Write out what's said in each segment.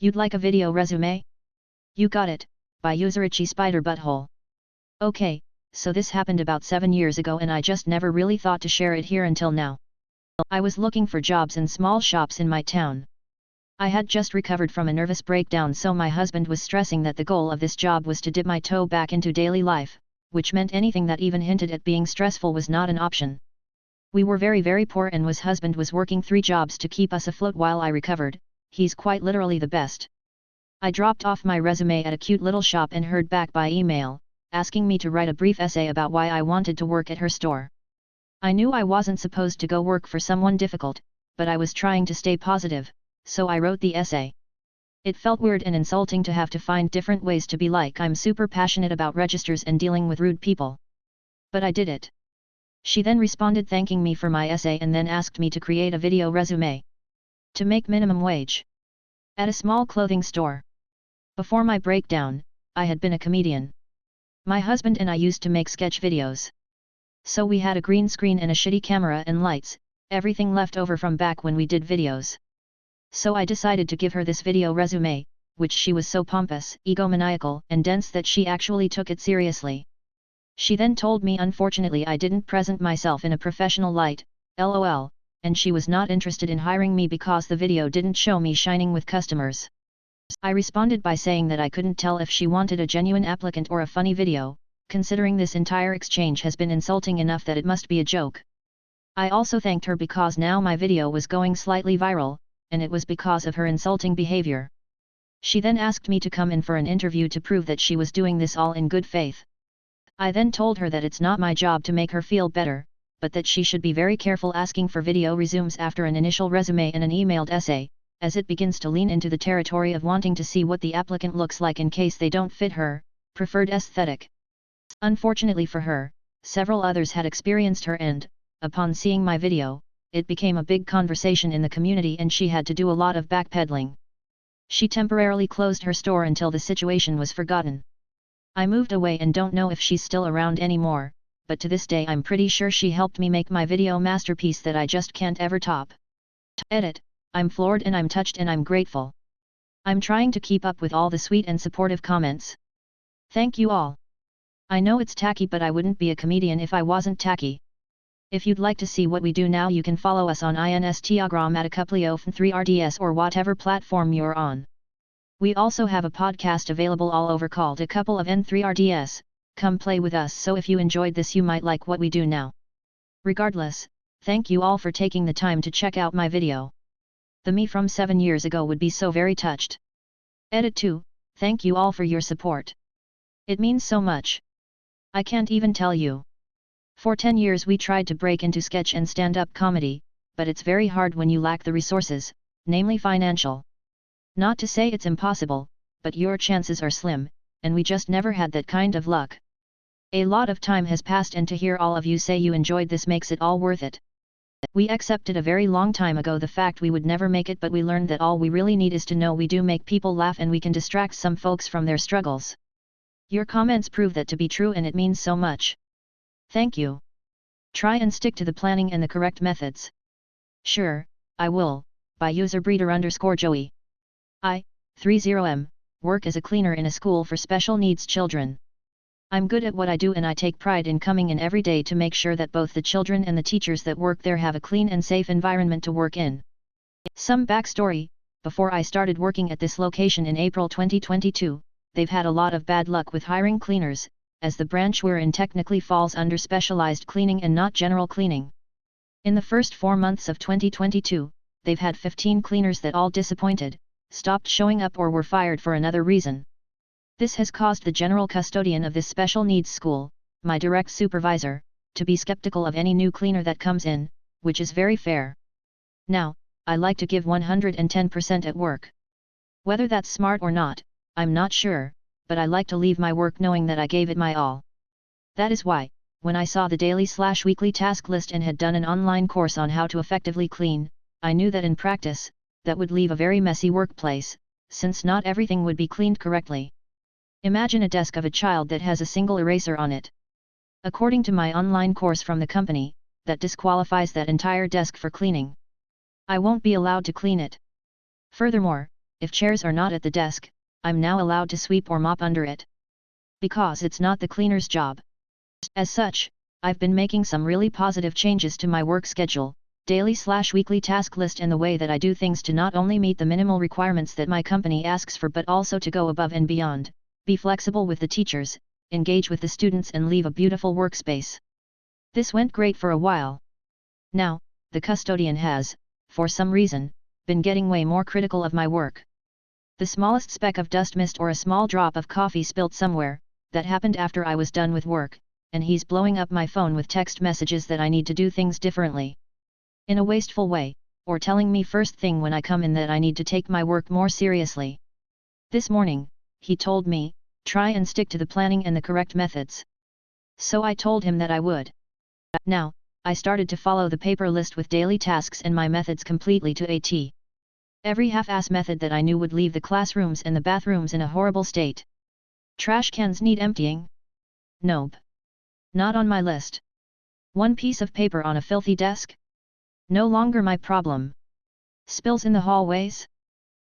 You'd like a video resume? You got it, by user Itchy Spider Butthole. Okay, so this happened about 7 years ago and I just never really thought to share it here until now. I was looking for jobs in small shops in my town. I had just recovered from a nervous breakdown, so my husband was stressing that the goal of this job was to dip my toe back into daily life, which meant anything that even hinted at being stressful was not an option. We were very poor and my husband was working 3 jobs to keep us afloat while I recovered. He's quite literally the best. I dropped off my resume at a cute little shop and heard back by email, asking me to write a brief essay about why I wanted to work at her store. I knew I wasn't supposed to go work for someone difficult, but I was trying to stay positive, so I wrote the essay. It felt weird and insulting to have to find different ways to be like I'm super passionate about registers and dealing with rude people. But I did it. She then responded thanking me for my essay and then asked me to create a video resume. To make minimum wage. At a small clothing store. Before my breakdown, I had been a comedian. My husband and I used to make sketch videos. So we had a green screen and a shitty camera and lights, everything left over from back when we did videos. So I decided to give her this video resume, which she was so pompous, egomaniacal, and dense that she actually took it seriously. She then told me unfortunately I didn't present myself in a professional light, lol, and she was not interested in hiring me because the video didn't show me shining with customers. I responded by saying that I couldn't tell if she wanted a genuine applicant or a funny video, considering this entire exchange has been insulting enough that it must be a joke. I also thanked her because now my video was going slightly viral, and it was because of her insulting behavior. She then asked me to come in for an interview to prove that she was doing this all in good faith. I then told her that it's not my job to make her feel better, but that she should be very careful asking for video resumes after an initial resume and an emailed essay, as it begins to lean into the territory of wanting to see what the applicant looks like in case they don't fit her preferred aesthetic. Unfortunately for her, several others had experienced her and, upon seeing my video, it became a big conversation in the community and she had to do a lot of backpedaling. She temporarily closed her store until the situation was forgotten. I moved away and don't know if she's still around anymore, but to this day I'm pretty sure she helped me make my video masterpiece that I just can't ever top. Edit, I'm floored and I'm touched and I'm grateful. I'm trying to keep up with all the sweet and supportive comments. Thank you all. I know it's tacky but I wouldn't be a comedian if I wasn't tacky. If you'd like to see what we do now you can follow us on Instagram at @3rds or whatever platform you're on. We also have a podcast available all over called A Couple of N3RDS, come play with us, so if you enjoyed this you might like what we do now. Regardless, thank you all for taking the time to check out my video. The me from 7 years ago would be so very touched. Edit 2, thank you all for your support. It means so much. I can't even tell you. For 10 years we tried to break into sketch and stand-up comedy, but it's very hard when you lack the resources, namely financial. Not to say it's impossible, but your chances are slim, and we just never had that kind of luck. A lot of time has passed and to hear all of you say you enjoyed this makes it all worth it. We accepted a very long time ago the fact we would never make it, but we learned that all we really need is to know we do make people laugh and we can distract some folks from their struggles. Your comments prove that to be true and it means so much. Thank you. Try and stick to the planning and the correct methods. Sure, I will, by user breeder_Joey. I, 30M, work as a cleaner in a school for special needs children. I'm good at what I do and I take pride in coming in every day to make sure that both the children and the teachers that work there have a clean and safe environment to work in. Some backstory: before I started working at this location in April 2022, they've had a lot of bad luck with hiring cleaners, as the branch we're in technically falls under specialized cleaning and not general cleaning. In the first 4 months of 2022, they've had 15 cleaners that all disappointed, stopped showing up or were fired for another reason. This has caused the general custodian of this special needs school, my direct supervisor, to be skeptical of any new cleaner that comes in, which is very fair. Now, I like to give 110% at work. Whether that's smart or not, I'm not sure, but I like to leave my work knowing that I gave it my all. That is why, when I saw the daily/weekly task list and had done an online course on how to effectively clean, I knew that in practice, that would leave a very messy workplace, since not everything would be cleaned correctly. Imagine a desk of a child that has a single eraser on it. According to my online course from the company, that disqualifies that entire desk for cleaning. I won't be allowed to clean it. Furthermore, if chairs are not at the desk, I'm now allowed to sweep or mop under it. Because it's not the cleaner's job. As such, I've been making some really positive changes to my work schedule, daily/weekly task list and the way that I do things to not only meet the minimal requirements that my company asks for but also to go above and beyond, be flexible with the teachers, engage with the students and leave a beautiful workspace. This went great for a while. Now, the custodian has, for some reason, been getting way more critical of my work. The smallest speck of dust mist or a small drop of coffee spilt somewhere, that happened after I was done with work, and he's blowing up my phone with text messages that I need to do things differently. In a wasteful way, or telling me first thing when I come in that I need to take my work more seriously. This morning, he told me, try and stick to the planning and the correct methods. So I told him that I would. Now, I started to follow the paper list with daily tasks and my methods completely to a T. Every half-ass method that I knew would leave the classrooms and the bathrooms in a horrible state. Trash cans need emptying? Nope. Not on my list. One piece of paper on a filthy desk? No longer my problem. Spills in the hallways?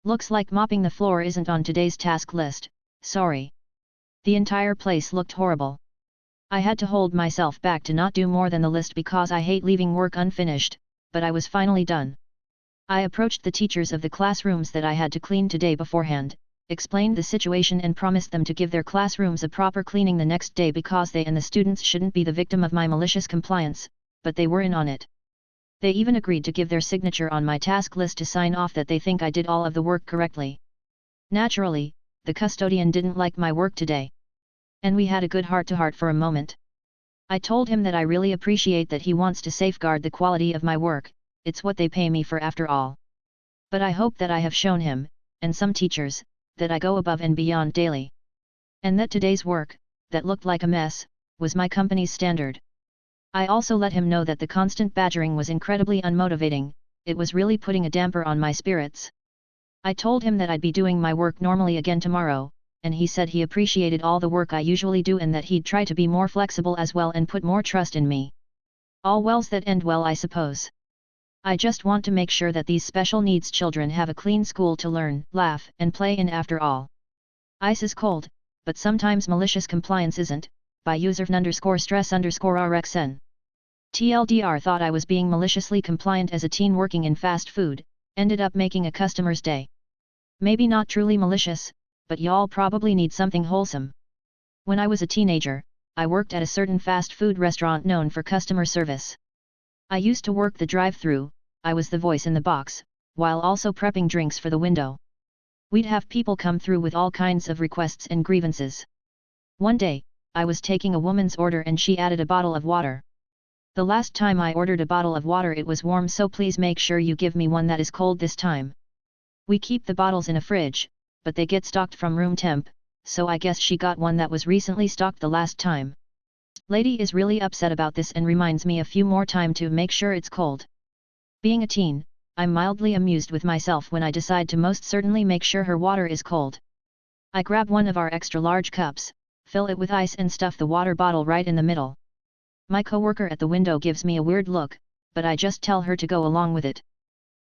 Looks like mopping the floor isn't on today's task list, sorry. The entire place looked horrible. I had to hold myself back to not do more than the list because I hate leaving work unfinished, but I was finally done. I approached the teachers of the classrooms that I had to clean today beforehand, explained the situation and promised them to give their classrooms a proper cleaning the next day because they and the students shouldn't be the victim of my malicious compliance, but they were in on it. They even agreed to give their signature on my task list to sign off that they think I did all of the work correctly. Naturally, the custodian didn't like my work today. And we had a good heart-to-heart for a moment. I told him that I really appreciate that he wants to safeguard the quality of my work, it's what they pay me for after all. But I hope that I have shown him, and some teachers, that I go above and beyond daily. And that today's work, that looked like a mess, was my company's standard. I also let him know that the constant badgering was incredibly unmotivating, it was really putting a damper on my spirits. I told him that I'd be doing my work normally again tomorrow, and he said he appreciated all the work I usually do and that he'd try to be more flexible as well and put more trust in me. All wells that end well, I suppose. I just want to make sure that these special needs children have a clean school to learn, laugh, and play in after all. Ice is cold, but sometimes malicious compliance isn't, by user_stress_rxn. TLDR thought I was being maliciously compliant as a teen working in fast food, ended up making a customer's day. Maybe not truly malicious, but y'all probably need something wholesome. When I was a teenager, I worked at a certain fast food restaurant known for customer service. I used to work the drive-thru, I was the voice in the box, while also prepping drinks for the window. We'd have people come through with all kinds of requests and grievances. One day, I was taking a woman's order and she added a bottle of water. The last time I ordered a bottle of water it was warm, so please make sure you give me one that is cold this time. We keep the bottles in a fridge, but they get stocked from room temp, so I guess she got one that was recently stocked the last time. Lady is really upset about this and reminds me a few more times to make sure it's cold. Being a teen, I'm mildly amused with myself when I decide to most certainly make sure her water is cold. I grab one of our extra large cups, fill it with ice and stuff the water bottle right in the middle. My coworker at the window gives me a weird look, but I just tell her to go along with it.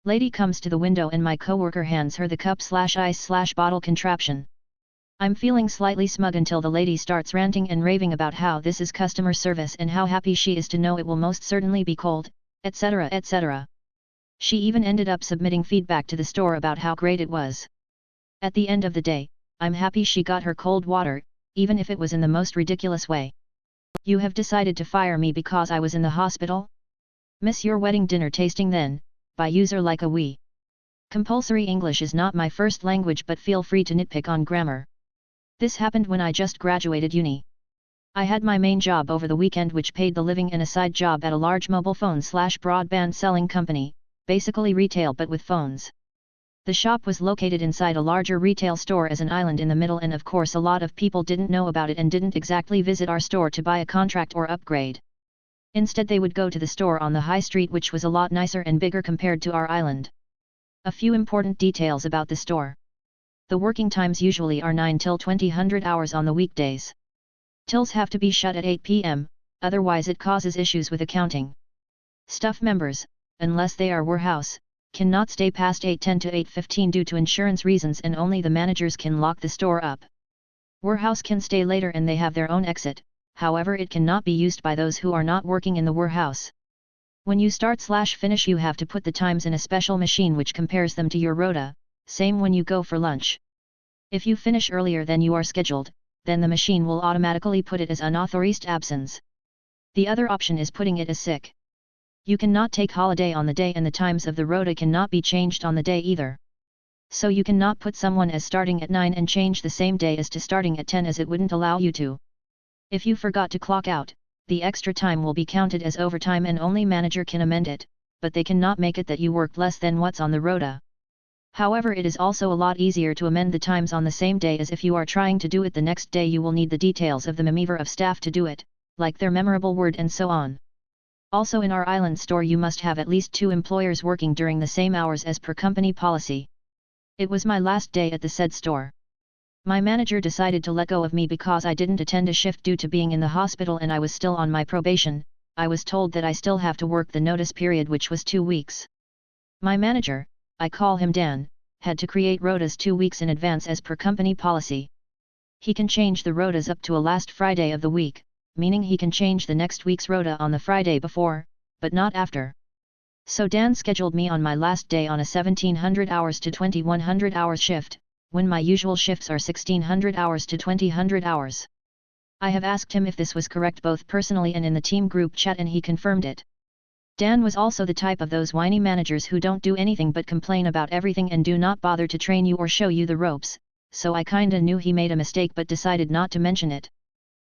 Lady comes to the window and my coworker hands her the cup/ice/bottle contraption. I'm feeling slightly smug until the lady starts ranting and raving about how this is customer service and how happy she is to know it will most certainly be cold, etc. etc. She even ended up submitting feedback to the store about how great it was. At the end of the day, I'm happy she got her cold water, even if it was in the most ridiculous way. You have decided to fire me because I was in the hospital? Miss your wedding dinner tasting then, by user like a we. Compulsory English is not my first language, but feel free to nitpick on grammar. This happened when I just graduated uni. I had my main job over the weekend which paid the living and a side job at a large mobile phone/broadband selling company, basically retail but with phones. The shop was located inside a larger retail store as an island in the middle, and of course a lot of people didn't know about it and didn't exactly visit our store to buy a contract or upgrade. Instead they would go to the store on the high street, which was a lot nicer and bigger compared to our island. A few important details about the store. The working times usually are 9 till 20 hours on the weekdays. Tills have to be shut at 8 p.m, otherwise it causes issues with accounting. Staff members, unless they are warehouse, Cannot stay past 8:10 to 8:15 due to insurance reasons and only the managers can lock the store up. Warehouse can stay later and they have their own exit, however it cannot be used by those who are not working in the warehouse. When you start/finish you have to put the times in a special machine which compares them to your rota, same when you go for lunch. If you finish earlier than you are scheduled, then the machine will automatically put it as unauthorized absence. The other option is putting it as sick. You cannot take holiday on the day and the times of the rota cannot be changed on the day either. So you cannot put someone as starting at 9 and change the same day as to starting at 10 as it wouldn't allow you to. If you forgot to clock out, the extra time will be counted as overtime and only manager can amend it, but they cannot make it that you worked less than what's on the rota. However, it is also a lot easier to amend the times on the same day, as if you are trying to do it the next day you will need the details of the member of staff to do it, like their memorable word and so on. Also in our island store you must have at least 2 employers working during the same hours as per company policy. It was my last day at the said store. My manager decided to let go of me because I didn't attend a shift due to being in the hospital and I was still on my probation. I was told that I still have to work the notice period, which was 2 weeks. My manager, I call him Dan, had to create rotas 2 weeks in advance as per company policy. He can change the rotas up to a last Friday of the week, meaning he can change the next week's rota on the Friday before, but not after. So Dan scheduled me on my last day on a 1700 hours to 2100 hours shift, when my usual shifts are 1600 hours to 2000 hours. I have asked him if this was correct both personally and in the team group chat and he confirmed it. Dan was also the type of those whiny managers who don't do anything but complain about everything and do not bother to train you or show you the ropes, so I kinda knew he made a mistake but decided not to mention it.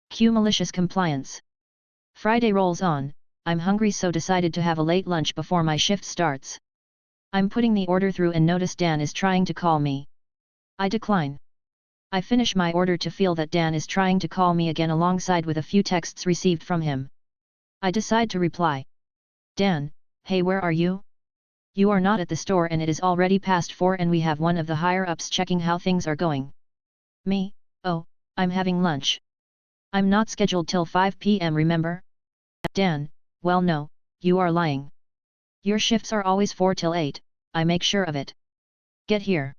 Cue malicious compliance. Friday rolls on, I'm hungry so decided to have a late lunch before my shift starts. I'm putting the order through and notice Dan is trying to call me. I decline. I finish my order to feel that Dan is trying to call me again alongside with a few texts received from him. I decide to reply. Dan, hey, where are you? You are not at the store and it is already past 4 and we have one of the higher-ups checking how things are going. Me, oh, I'm having lunch. I'm not scheduled till 5 p.m. remember? Dan, well no, you are lying. Your shifts are always 4 till 8, I make sure of it. Get here.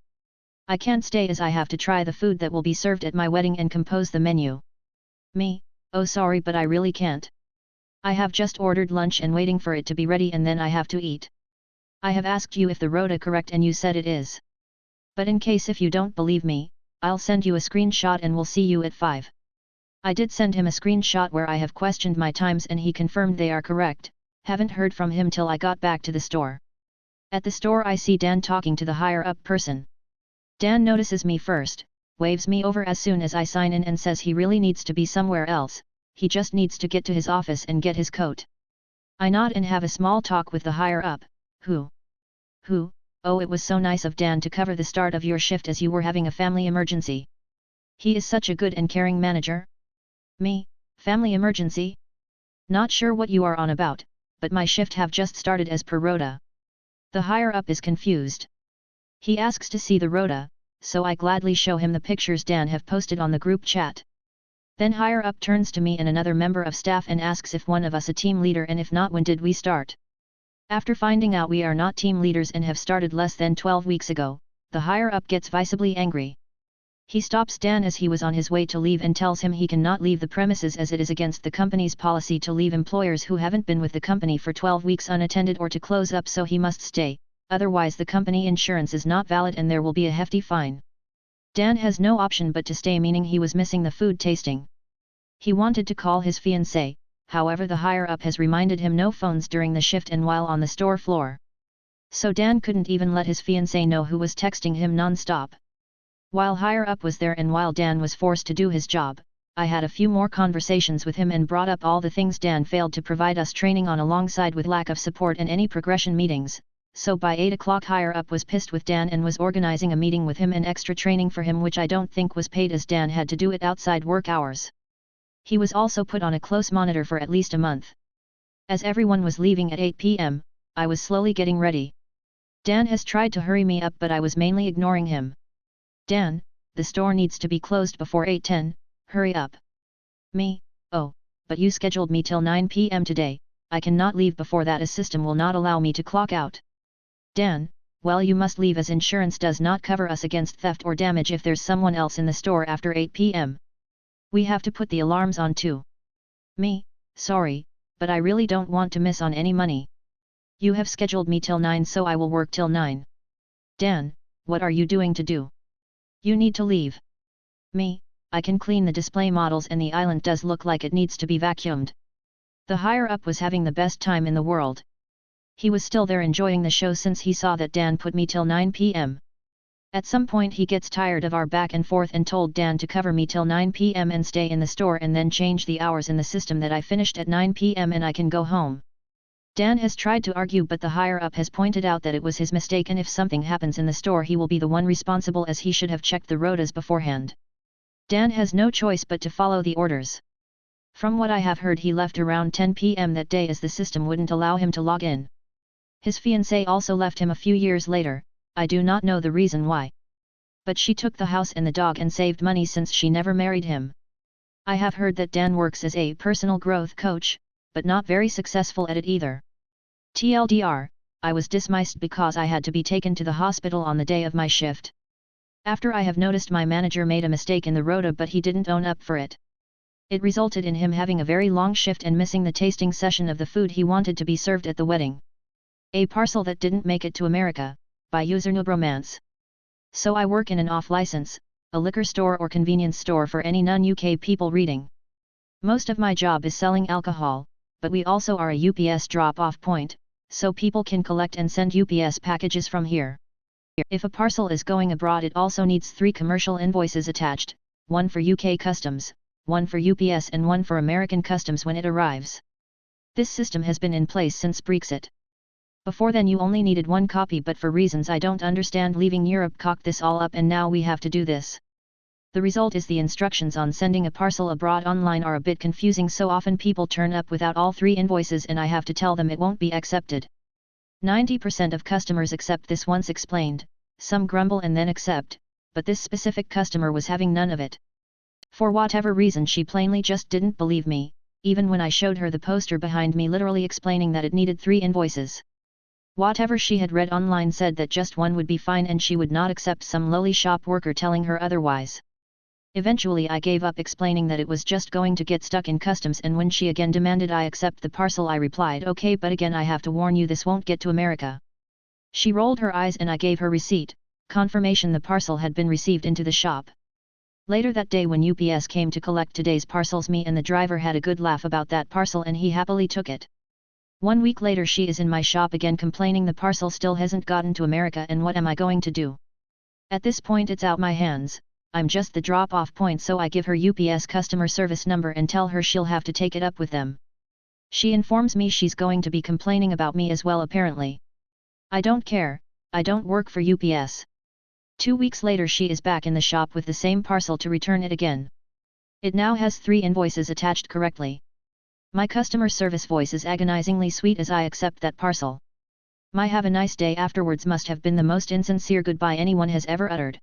I can't stay as I have to try the food that will be served at my wedding and compose the menu. Me, oh sorry but I really can't. I have just ordered lunch and waiting for it to be ready and then I have to eat. I have asked you if the rota correct and you said it is. But in case if you don't believe me, I'll send you a screenshot and we'll see you at 5. I did send him a screenshot where I have questioned my times and he confirmed they are correct. Haven't heard from him till I got back to the store. At the store I see Dan talking to the higher up person. Dan notices me first, waves me over as soon as I sign in and says he really needs to be somewhere else, he just needs to get to his office and get his coat. I nod and have a small talk with the higher up. Who? Oh, it was so nice of Dan to cover the start of your shift as you were having a family emergency. He is such a good and caring manager. Me, family emergency? Not sure what you are on about, but my shift have just started as per rota. The higher up is confused. He asks to see the rota, so I gladly show him the pictures Dan have posted on the group chat. Then higher up turns to me and another member of staff and asks if one of us a team leader and if not when did we start. After finding out we are not team leaders and have started less than 12 weeks ago, the higher up gets visibly angry. He stops Dan as he was on his way to leave and tells him he cannot leave the premises as it is against the company's policy to leave employers who haven't been with the company for 12 weeks unattended or to close up, so he must stay, otherwise the company insurance is not valid and there will be a hefty fine. Dan has no option but to stay, meaning he was missing the food tasting. He wanted to call his fiancée, however the higher up has reminded him no phones during the shift and while on the store floor. So Dan couldn't even let his fiancée know who was texting him non-stop. While higher up was there and while Dan was forced to do his job, I had a few more conversations with him and brought up all the things Dan failed to provide us training on alongside with lack of support and any progression meetings, so by 8 o'clock higher up was pissed with Dan and was organizing a meeting with him and extra training for him, which I don't think was paid as Dan had to do it outside work hours. He was also put on a close monitor for at least a month. As everyone was leaving at 8 p.m., I was slowly getting ready. Dan has tried to hurry me up but I was mainly ignoring him. Dan, the store needs to be closed before 8:10, hurry up. Me, oh, but you scheduled me till 9 p.m. today, I cannot leave before that as system will not allow me to clock out. Dan, well, you must leave as insurance does not cover us against theft or damage if there's someone else in the store after 8 p.m. We have to put the alarms on too. Me, sorry, but I really don't want to miss on any money. You have scheduled me till 9, so I will work till 9. Dan, what are you doing to do? You need to leave. Me, I can clean the display models and the island does look like it needs to be vacuumed. The higher up was having the best time in the world. He was still there enjoying the show since he saw that Dan put me till 9 p.m. At some point he gets tired of our back and forth and told Dan to cover me till 9 p.m. and stay in the store and then change the hours in the system that I finished at 9 p.m. and I can go home. Dan has tried to argue, but the higher up has pointed out that it was his mistake, and if something happens in the store he will be the one responsible, as he should have checked the rotas beforehand. Dan has no choice but to follow the orders. From what I have heard, he left around 10 p.m. that day as the system wouldn't allow him to log in. His fiancée also left him a few years later. I do not know the reason why. But she took the house and the dog and saved money since she never married him. I have heard that Dan works as a personal growth coach, but not very successful at it either. TLDR, I was dismissed because I had to be taken to the hospital on the day of my shift. After I have noticed my manager made a mistake in the rota, but he didn't own up for it. It resulted in him having a very long shift and missing the tasting session of the food he wanted to be served at the wedding. A parcel that didn't make it to America, by user Noobromance. So I work in an off-license, a liquor store or convenience store for any non-UK people reading. Most of my job is selling alcohol, but we also are a UPS drop-off point, so people can collect and send UPS packages from here. If a parcel is going abroad, it also needs 3 commercial invoices attached, one for UK customs, one for UPS and one for American customs when it arrives. This system has been in place since Brexit. Before then you only needed 1 copy, but for reasons I don't understand, leaving Europe cocked this all up and now we have to do this. The result is the instructions on sending a parcel abroad online are a bit confusing, so often people turn up without all 3 invoices and I have to tell them it won't be accepted. 90% of customers accept this once explained, some grumble and then accept, but this specific customer was having none of it. For whatever reason she plainly just didn't believe me, even when I showed her the poster behind me literally explaining that it needed 3 invoices. Whatever she had read online said that just 1 would be fine and she would not accept some lowly shop worker telling her otherwise. Eventually I gave up explaining that it was just going to get stuck in customs, and when she again demanded I accept the parcel I replied, okay, but again I have to warn you, this won't get to America. She rolled her eyes and I gave her receipt, confirmation the parcel had been received into the shop. Later that day when UPS came to collect today's parcels, me and the driver had a good laugh about that parcel and he happily took it. 1 week later she is in my shop again complaining the parcel still hasn't gotten to America, and what am I going to do? At this point it's out my hands. I'm just the drop-off point, so I give her UPS customer service number and tell her she'll have to take it up with them. She informs me she's going to be complaining about me as well apparently. I don't care, I don't work for UPS. 2 weeks later she is back in the shop with the same parcel to return it again. It now has 3 invoices attached correctly. My customer service voice is agonizingly sweet as I accept that parcel. My "have a nice day" afterwards must have been the most insincere goodbye anyone has ever uttered.